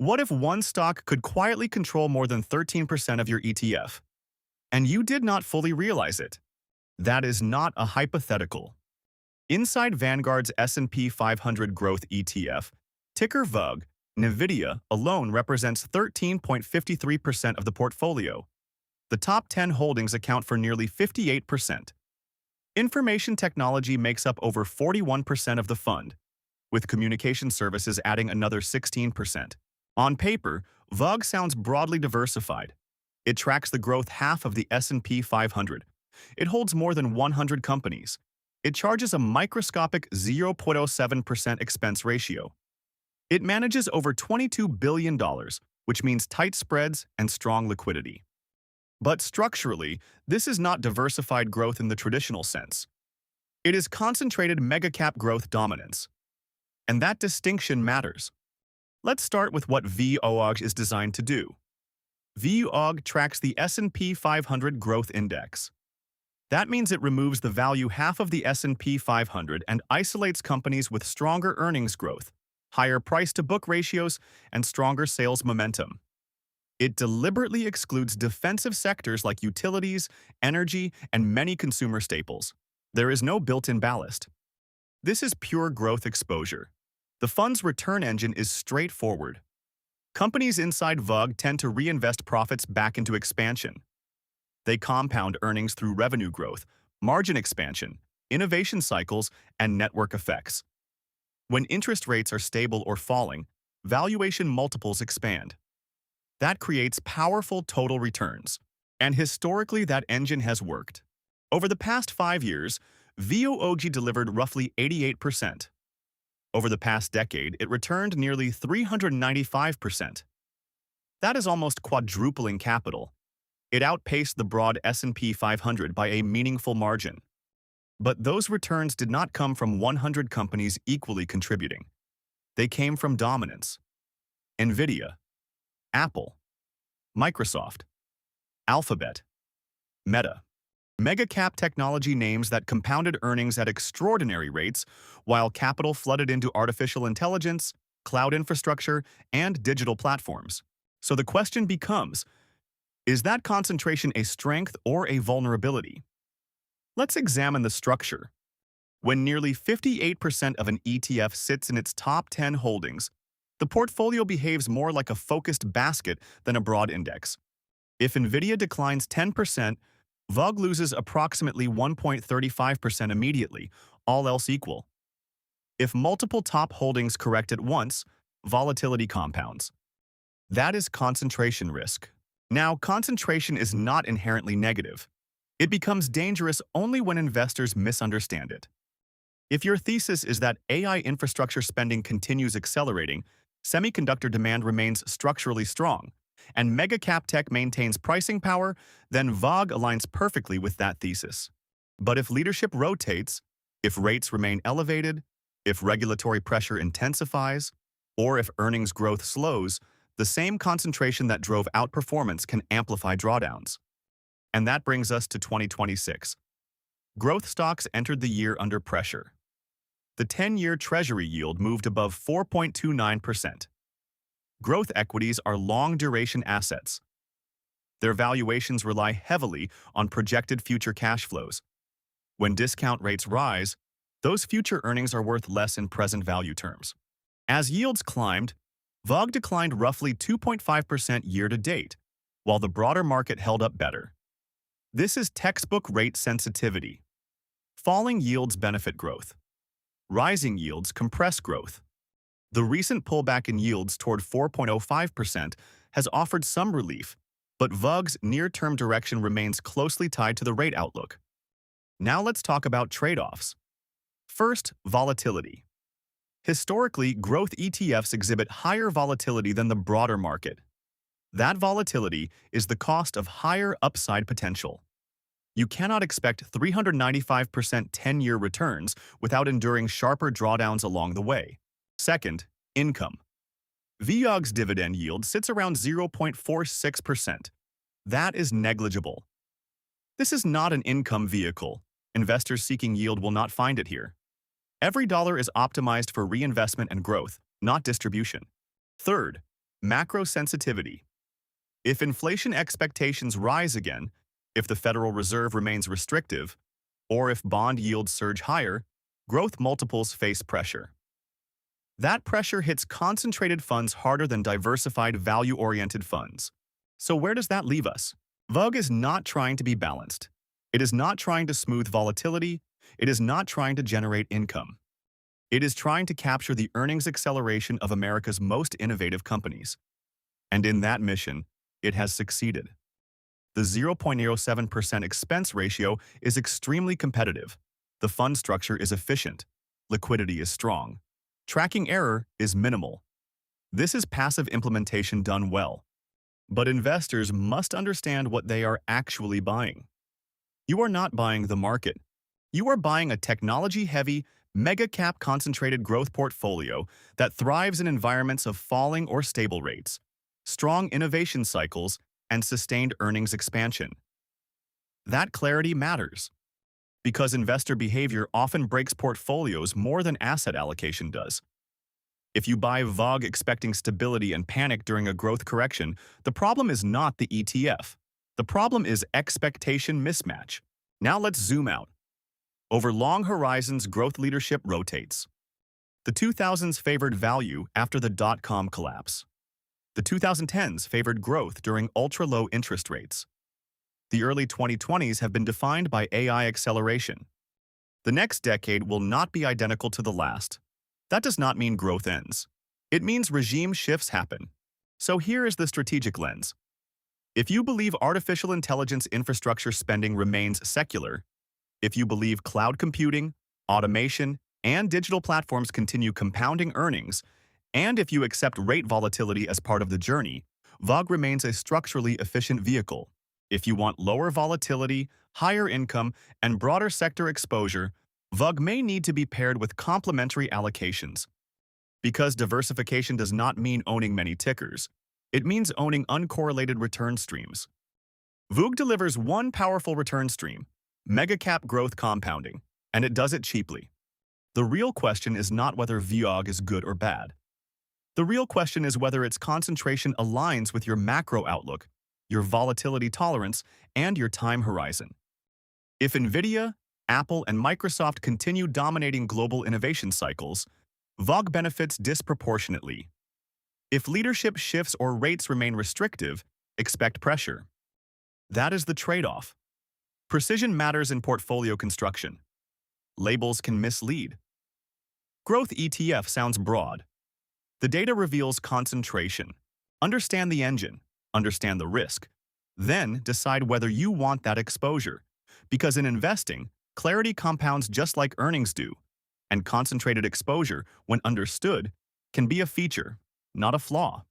What if one stock could quietly control more than 13% of your ETF, and you did not fully realize it? That is not a hypothetical. Inside Vanguard's S&P 500 Growth ETF, ticker VUG, NVIDIA alone represents 13.53% of the portfolio. The top 10 holdings account for nearly 58%. Information technology makes up over 41% of the fund, with communication services adding another 16%. On paper, VUG sounds broadly diversified. It tracks the growth half of the S&P 500. It holds more than 100 companies. It charges a microscopic 0.07% expense ratio. It manages over $22 billion, which means tight spreads and strong liquidity. But structurally, this is not diversified growth in the traditional sense. It is concentrated mega-cap growth dominance. And that distinction matters. Let's start with what VUG is designed to do. VUG tracks the S&P 500 Growth Index. That means it removes the value half of the S&P 500 and isolates companies with stronger earnings growth, higher price-to-book ratios, and stronger sales momentum. It deliberately excludes defensive sectors like utilities, energy, and many consumer staples. There is no built-in ballast. This is pure growth exposure. The fund's return engine is straightforward. Companies inside VUG tend to reinvest profits back into expansion. They compound earnings through revenue growth, margin expansion, innovation cycles, and network effects. When interest rates are stable or falling, valuation multiples expand. That creates powerful total returns. And historically, that engine has worked. Over the past 5 years, VUG delivered roughly 88%. Over the past decade, it returned nearly 395%. That is almost quadrupling capital. It outpaced the broad S&P 500 by a meaningful margin. But those returns did not come from 100 companies equally contributing. They came from dominance. NVIDIA, Apple, Microsoft, Alphabet, Meta. Mega-cap technology names that compounded earnings at extraordinary rates while capital flooded into artificial intelligence, cloud infrastructure, and digital platforms. So the question becomes, is that concentration a strength or a vulnerability? Let's examine the structure. When nearly 58% of an ETF sits in its top 10 holdings, the portfolio behaves more like a focused basket than a broad index. If NVIDIA declines 10%, VUG loses approximately 1.35% immediately, all else equal. If multiple top holdings correct at once, volatility compounds. That is concentration risk. Now, concentration is not inherently negative. It becomes dangerous only when investors misunderstand it. If your thesis is that AI infrastructure spending continues accelerating, semiconductor demand remains structurally strong, and mega-cap tech maintains pricing power, then VUG aligns perfectly with that thesis. But if leadership rotates, if rates remain elevated, if regulatory pressure intensifies, or if earnings growth slows, the same concentration that drove outperformance can amplify drawdowns. And that brings us to 2026. Growth stocks entered the year under pressure. The 10-year Treasury yield moved above 4.29%. Growth equities are long-duration assets. Their valuations rely heavily on projected future cash flows. When discount rates rise, those future earnings are worth less in present value terms. As yields climbed, VUG declined roughly 2.5% year-to-date, while the broader market held up better. This is textbook rate sensitivity. Falling yields benefit growth. Rising yields compress growth. The recent pullback in yields toward 4.05% has offered some relief, but VUG's near-term direction remains closely tied to the rate outlook. Now let's talk about trade-offs. First, volatility. Historically, growth ETFs exhibit higher volatility than the broader market. That volatility is the cost of higher upside potential. You cannot expect 395% 10-year returns without enduring sharper drawdowns along the way. Second, income. VUG's dividend yield sits around 0.46%. That is negligible. This is not an income vehicle. Investors seeking yield will not find it here. Every dollar is optimized for reinvestment and growth, not distribution. Third, Macro sensitivity. If inflation expectations rise again, if the Federal Reserve remains restrictive, or if bond yields surge higher, growth multiples face pressure. That pressure hits concentrated funds harder than diversified value-oriented funds. So where does that leave us? VUG is not trying to be balanced. It is not trying to smooth volatility. It is not trying to generate income. It is trying to capture the earnings acceleration of America's most innovative companies. And in that mission, it has succeeded. The 0.07% expense ratio is extremely competitive. The fund structure is efficient. Liquidity is strong. Tracking error is minimal. This is passive implementation done well. But investors must understand what they are actually buying. You are not buying the market. You are buying a technology-heavy, mega-cap concentrated growth portfolio that thrives in environments of falling or stable rates, strong innovation cycles, and sustained earnings expansion. That clarity matters, because investor behavior often breaks portfolios more than asset allocation does. If you buy VUG expecting stability and panic during a growth correction, the problem is not the ETF. The problem is expectation mismatch. Now let's zoom out. Over long horizons, growth leadership rotates. The 2000s favored value after the dot-com collapse. The 2010s favored growth during ultra-low interest rates. The early 2020s have been defined by AI acceleration. The next decade will not be identical to the last. That does not mean growth ends. It means regime shifts happen. So here is the strategic lens. If you believe artificial intelligence infrastructure spending remains secular, if you believe cloud computing, automation, and digital platforms continue compounding earnings, and if you accept rate volatility as part of the journey, VUG remains a structurally efficient vehicle. If you want lower volatility, higher income, and broader sector exposure, VUG may need to be paired with complementary allocations. Because diversification does not mean owning many tickers, it means owning uncorrelated return streams. VUG delivers one powerful return stream, mega-cap growth compounding, and it does it cheaply. The real question is not whether VUG is good or bad. The real question is whether its concentration aligns with your macro outlook, your volatility tolerance, and your time horizon. If NVIDIA, Apple, and Microsoft continue dominating global innovation cycles, VUG benefits disproportionately. If leadership shifts or rates remain restrictive, expect pressure. That is the trade-off. Precision matters in portfolio construction. Labels can mislead. Growth ETF sounds broad. The data reveals concentration. Understand the engine, understand the risk. Then decide whether you want that exposure. Because in investing, clarity compounds just like earnings do. And concentrated exposure, when understood, can be a feature, not a flaw.